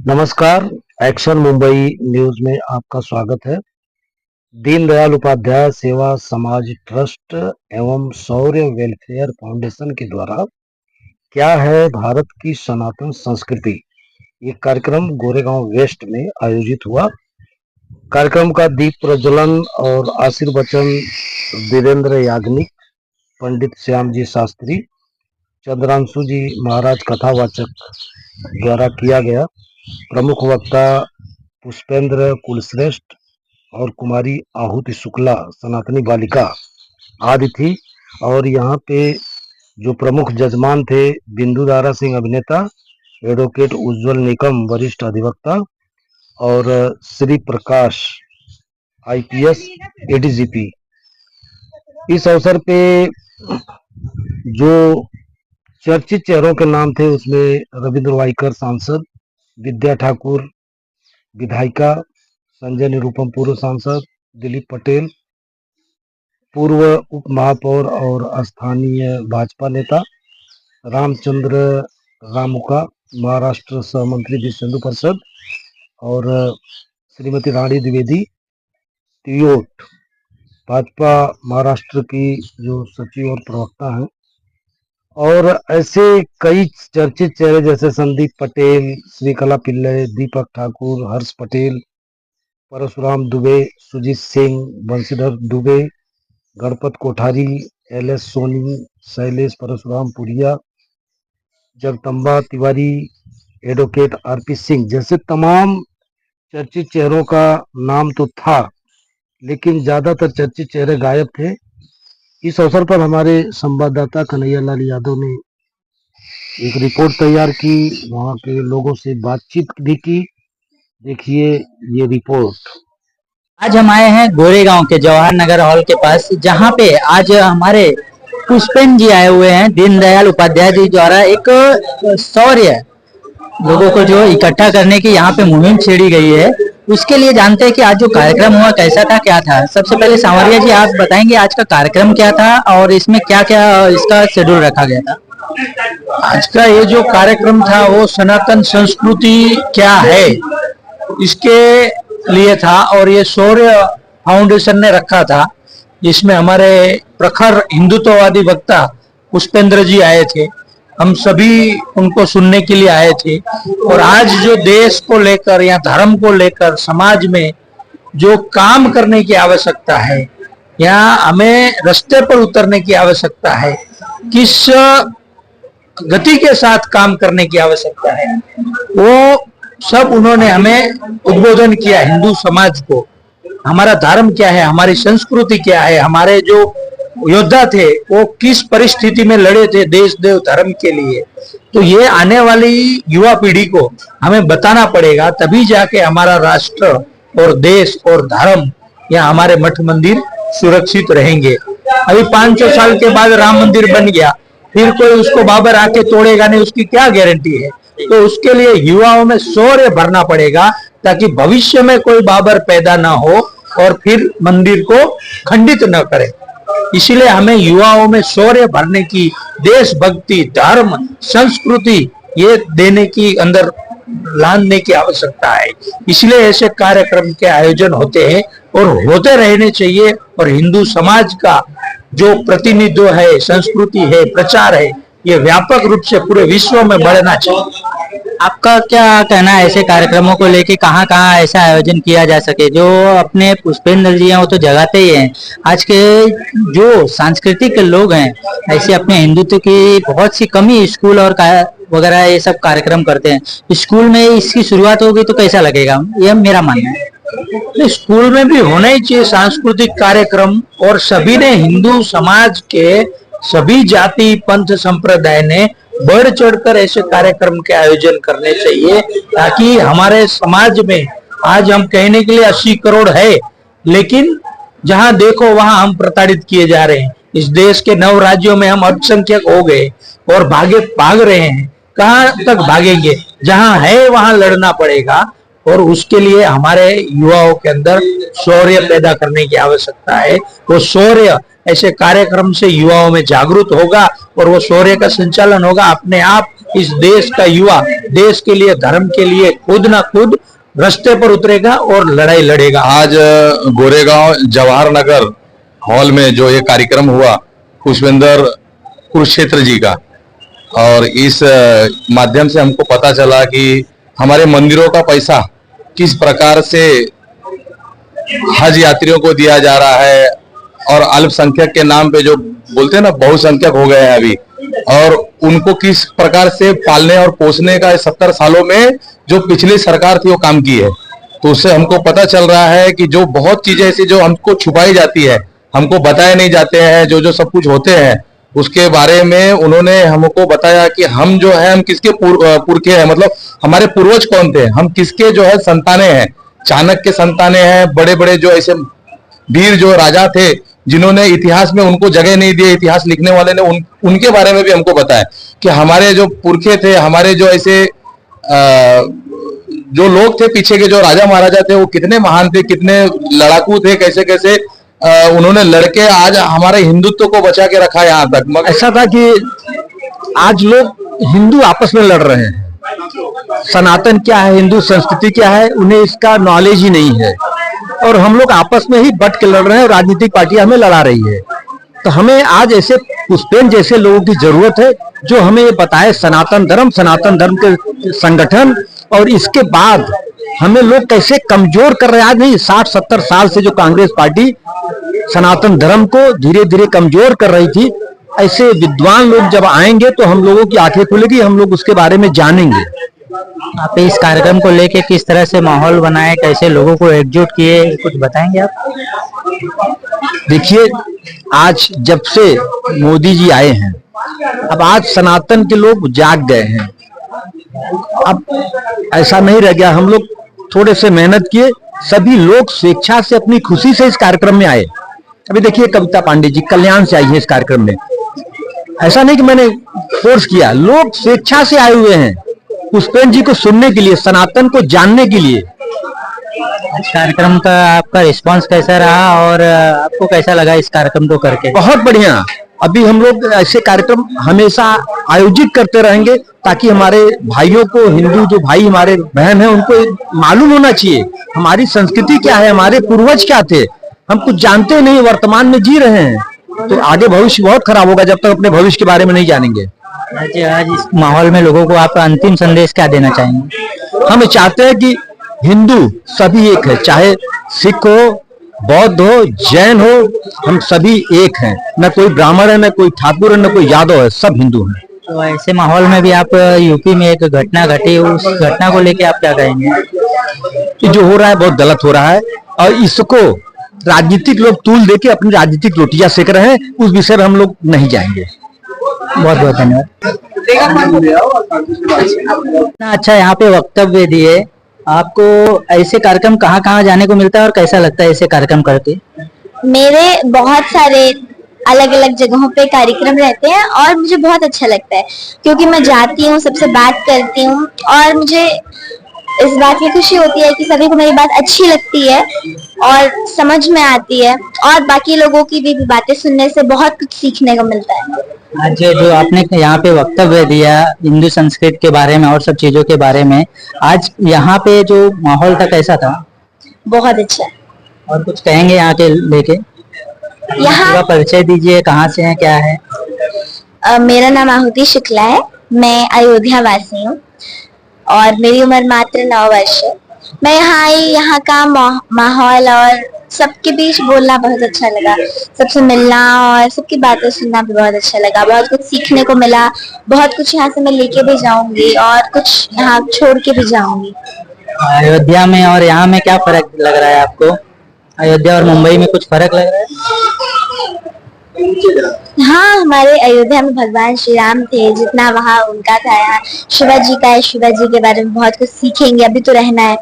नमस्कार। Action Mumbai news में आपका स्वागत है। दीनदयाल उपाध्याय सेवा समाज ट्रस्ट एवं शौर्य वेलफेयर फाउंडेशन के द्वारा क्या है भारत की सनातन संस्कृति, ये कार्यक्रम गोरेगांव वेस्ट में आयोजित हुआ। कार्यक्रम का दीप प्रज्वलन और आशीर्वचन वीरेंद्र याग्निक, पंडित श्याम जी शास्त्री, चंद्रांशु जी महाराज कथावाचक द्वारा किया गया। प्रमुख वक्ता पुष्पेंद्र कुलश्रेष्ठ और कुमारी आहुति शुक्ला सनातनी बालिका आदि थी। और यहाँ पे जो प्रमुख जजमान थे, बिंदुदारा सिंह अभिनेता, एडवोकेट उज्जवल निकम वरिष्ठ अधिवक्ता और श्री प्रकाश आईपीएस एडीजीपी। इस अवसर पे जो चर्चित चेहरों के नाम थे उसमें रविंद्र वाइकर सांसद, विद्या ठाकुर विधायिका, संजय निरुपम पूर्व सांसद, दिलीप पटेल पूर्व उप महापौर और स्थानीय भाजपा नेता, रामचंद्र रामुका महाराष्ट्र सहमंत्री विश्व हिंदू परिषद और श्रीमती रानी द्विवेदी तियोट भाजपा महाराष्ट्र की जो सचिव और प्रवक्ता हैं। और ऐसे कई चर्चित चेहरे जैसे संदीप पटेल, श्रीकला पिल्ले, दीपक ठाकुर, हर्ष पटेल, परशुराम दुबे, सुजीत सिंह, बंशीधर दुबे, गणपत कोठारी, एलएस सोनी, शैलेश परशुराम पुरिया, जगदम्बा तिवारी, एडवोकेट आरपी सिंह जैसे तमाम चर्चित चेहरों का नाम तो था, लेकिन ज्यादातर चर्चित चेहरे गायब थे। इस अवसर पर हमारे संवाददाता कन्हैया लाल यादव ने एक रिपोर्ट तैयार की, वहां के लोगों से बातचीत भी की। देखिए ये रिपोर्ट। आज हम आए हैं गोरेगांव के जवाहर नगर हॉल के पास, जहां पे आज हमारे पुष्पेंद्र जी आए हुए हैं। दीनदयाल उपाध्याय जी द्वारा एक शौर्य लोगों को जो इकट्ठा करने की यहाँ पे मुहिम छेड़ी गई है, उसके लिए जानते हैं कि आज जो कार्यक्रम हुआ कैसा था, क्या था। सबसे पहले सांवरिया जी आप बताएंगे आज का कार्यक्रम क्या था और इसमें क्या क्या इसका शेड्यूल रखा गया था। आज का ये जो कार्यक्रम था वो सनातन संस्कृति क्या है इसके लिए था और ये शौर्य फाउंडेशन ने रखा था, जिसमें हमारे प्रखर हिंदुत्ववादी वक्ता पुष्पेंद्र जी आए थे। हम सभी उनको सुनने के लिए आए थे। और आज जो देश को लेकर या धर्म को लेकर समाज में जो काम करने की आवश्यकता है या हमें रास्ते पर उतरने की आवश्यकता है, किस गति के साथ काम करने की आवश्यकता है, वो सब उन्होंने हमें उद्बोधन किया। हिंदू समाज को हमारा धर्म क्या है, हमारी संस्कृति क्या है, हमारे जो योद्धा थे वो किस परिस्थिति में लड़े थे देश देव धर्म के लिए, तो ये आने वाली युवा पीढ़ी को हमें बताना पड़ेगा, तभी जाके हमारा राष्ट्र और देश और धर्म या हमारे मठ मंदिर सुरक्षित रहेंगे। अभी 500 साल के बाद राम मंदिर बन गया, फिर कोई उसको बाबर आके तोड़ेगा नहीं, उसकी क्या गारंटी है। तो उसके लिए युवाओं में शौर्य भरना पड़ेगा, ताकि भविष्य में कोई बाबर पैदा ना हो और फिर मंदिर को खंडित न करे। इसीलिए हमें युवाओं में शौर्य भरने की, देशभक्ति, धर्म, संस्कृति ये देने की, अंदर लाने की आवश्यकता है। इसलिए ऐसे कार्यक्रम के आयोजन होते हैं और होते रहने चाहिए। और हिंदू समाज का जो प्रतिनिधित्व है, संस्कृति है, प्रचार है, ये व्यापक रूप से पूरे विश्व में बढ़ना चाहिए। आपका क्या कहना है ऐसे कार्यक्रमों को लेके, कहाँ कहाँ ऐसा आयोजन किया जा सके। जो अपने पुष्पेंद्र जी हैं वो तो जगाते ही हैं। आज के जो सांस्कृतिक लोग हैं ऐसे अपने हिंदुत्व की बहुत सी कमी स्कूल और वगैरह ये सब कार्यक्रम करते हैं। स्कूल में इसकी शुरुआत होगी तो कैसा लगेगा, ये मेरा मानना है। स्कूल में भी होना ही चाहिए सांस्कृतिक कार्यक्रम, और सभी ने, हिंदू समाज के सभी जाति पंथ संप्रदाय ने बढ़ चढ़कर ऐसे कार्यक्रम के आयोजन करने चाहिए, ताकि हमारे समाज में आज हम कहने के लिए 80 करोड़ है, लेकिन जहां देखो वहां हम प्रताड़ित किए जा रहे हैं। इस देश के 9 राज्यों में हम अल्पसंख्यक हो गए और भाग रहे हैं। कहां तक भागेंगे, जहां है वहां लड़ना पड़ेगा। और उसके लिए हमारे युवाओं के अंदर शौर्य पैदा करने की आवश्यकता है। वो शौर्य ऐसे कार्यक्रम से युवाओं में जागृत होगा और वो शौर्य का संचालन होगा, अपने आप इस देश का युवा देश के लिए, धर्म के लिए खुद ना खुद रास्ते पर उतरेगा और लड़ाई लड़ेगा। आज गोरेगांव जवाहर नगर हॉल में जो ये कार्यक्रम हुआ पुष्पेंद्र कुरुक्षेत्र जी का, और इस माध्यम से हमको पता चला कि हमारे मंदिरों का पैसा किस प्रकार से हज यात्रियों को दिया जा रहा है, और अल्पसंख्यक के नाम पे जो बोलते हैं ना, बहुसंख्यक हो गए हैं अभी, और उनको किस प्रकार से पालने और पोसने का 70 सालों में जो पिछली सरकार थी वो काम की है। तो उससे हमको पता चल रहा है कि जो बहुत चीजें ऐसी जो हमको छुपाई जाती है, हमको बताए नहीं जाते हैं, जो जो सब कुछ होते हैं उसके बारे में उन्होंने हमको बताया कि हम जो है हम किसके पुरखे हैं, मतलब हमारे पूर्वज कौन थे, हम किसके जो है संतानें हैं। चाणक्य के संतानें हैं, बड़े बड़े जो ऐसे वीर जो राजा थे जिन्होंने इतिहास में उनको जगह नहीं दी, इतिहास लिखने वाले ने उनके बारे में भी हमको बताया कि हमारे जो पुरखे थे, हमारे जो ऐसे जो लोग थे पीछे के, जो राजा महाराजा थे, वो कितने महान थे, कितने लड़ाकू थे, कैसे कैसे उन्होंने लड़के आज हमारे हिंदुत्व को बचा के रखा यहाँ तक। मगर ऐसा था कि आज लोग हिंदू आपस में लड़ रहे हैं, सनातन क्या है, हिंदू संस्कृति क्या है, उन्हें इसका नॉलेज ही नहीं है, और हम लोग आपस में ही बट के लड़ रहे हैं और राजनीतिक पार्टियां हमें लड़ा रही है। तो हमें आज ऐसे पुष्पेन जैसे लोगों की जरूरत है जो हमें ये बताए सनातन धर्म के संगठन, और इसके बाद हमें लोग कैसे कमजोर कर रहे हैं। आज नहीं, 60-70 साल से जो कांग्रेस पार्टी सनातन धर्म को धीरे धीरे कमजोर कर रही थी, ऐसे विद्वान लोग जब आएंगे तो हम लोगों की आंखें खुलेगी, हम लोग उसके बारे में जानेंगे। आप इस कार्यक्रम को लेके किस तरह से माहौल बनाए, कैसे लोगों को एकजुट किए, कुछ बताएंगे आप? देखिए, आज जब से मोदी जी आए हैं, अब आज सनातन के लोग जाग गए हैं। अब ऐसा नहीं रह गया, हम लोग थोड़े से मेहनत किए, सभी लोग स्वेच्छा से अपनी खुशी से इस कार्यक्रम में आए। अभी देखिए, कविता पांडे जी कल्याण से आई है इस कार्यक्रम में, ऐसा नहीं कि मैंने फोर्स किया, लोग स्वेच्छा से आए हुए हैं पुष्पेन जी को सुनने के लिए, सनातन को जानने के लिए। इस कार्यक्रम का आपका रिस्पांस कैसा रहा और आपको कैसा लगा इस कार्यक्रम को करके? बहुत बढ़िया। अभी हम लोग ऐसे कार्यक्रम हमेशा आयोजित करते रहेंगे ताकि हमारे भाइयों को, हिंदू जो भाई हमारे बहन हैं, उनको मालूम होना चाहिए हमारी संस्कृति क्या है, हमारे पूर्वज क्या थे। हम कुछ जानते नहीं, वर्तमान में जी रहे हैं, तो आगे भविष्य बहुत खराब होगा जब तक अपने भविष्य के बारे में नहीं जानेंगे। आज इस माहौल में लोगों को आप अंतिम संदेश क्या देना चाहेंगे? हम चाहते हैं कि हिंदू सभी एक है, चाहे सिख हो, बौद्ध हो, जैन हो, हम सभी एक हैं। न कोई ब्राह्मण है, न कोई ठाकुर है, न कोई यादव है, सब हिंदू हैं। तो ऐसे माहौल में भी आप यूपी में एक घटना घटी, उस घटना को लेके आप क्या कहेंगे? कि जो हो रहा है बहुत गलत हो रहा है, और इसको राजनीतिक लोग तूल देके अपनी राजनीतिक रोटियां सेक रहे हैं, उस विषय में हम लोग नहीं जाएंगे। बहुत बहुत धन्यवाद। अच्छा, यहाँ पे वक्तव्य दिए, आपको ऐसे कार्यक्रम कहाँ कहाँ जाने को मिलता है और कैसा लगता है ऐसे कार्यक्रम करके? मेरे बहुत सारे अलग अलग जगहों पे कार्यक्रम रहते हैं और मुझे बहुत अच्छा लगता है, क्योंकि मैं जाती हूँ, सबसे बात करती हूँ, और मुझे इस बात की खुशी होती है कि सभी को मेरी बात अच्छी लगती है और समझ में आती है, और बाकी लोगों की भी बातें सुनने से बहुत कुछ सीखने को मिलता है। आज जो आपने यहाँ पे वक्तव्य दिया हिंदू संस्कृति के बारे में और सब चीजों के बारे में, आज यहाँ पे जो माहौल था कैसा था? बहुत अच्छा। और कुछ कहेंगे यहाँ के लेके? यहाँ परिचय दीजिए, कहाँ से हैं, क्या है? मेरा नाम आहुति शुक्ला है, मैं अयोध्या वासी हूँ और मेरी उम्र मात्र 9 वर्ष है। मैं यहाँ आई, यहाँ का माहौल और सबके बीच बोलना बहुत अच्छा लगा, सबसे मिलना और सबकी बातें सुनना भी बहुत अच्छा लगा। बहुत कुछ सीखने को मिला, बहुत कुछ यहाँ से मैं लेके भी जाऊंगी और कुछ यहाँ छोड़ के भी जाऊंगी। अयोध्या में और यहाँ में क्या फर्क लग रहा है आपको? अयोध्या और मुंबई में कुछ फर्क लग रहा है? हाँ, हमारे अयोध्या में भगवान श्री राम थे, जितना वहाँ उनका था यहाँ शिवाजी का है। शिवाजी के बारे में बहुत कुछ सीखेंगे, अभी तो रहना है।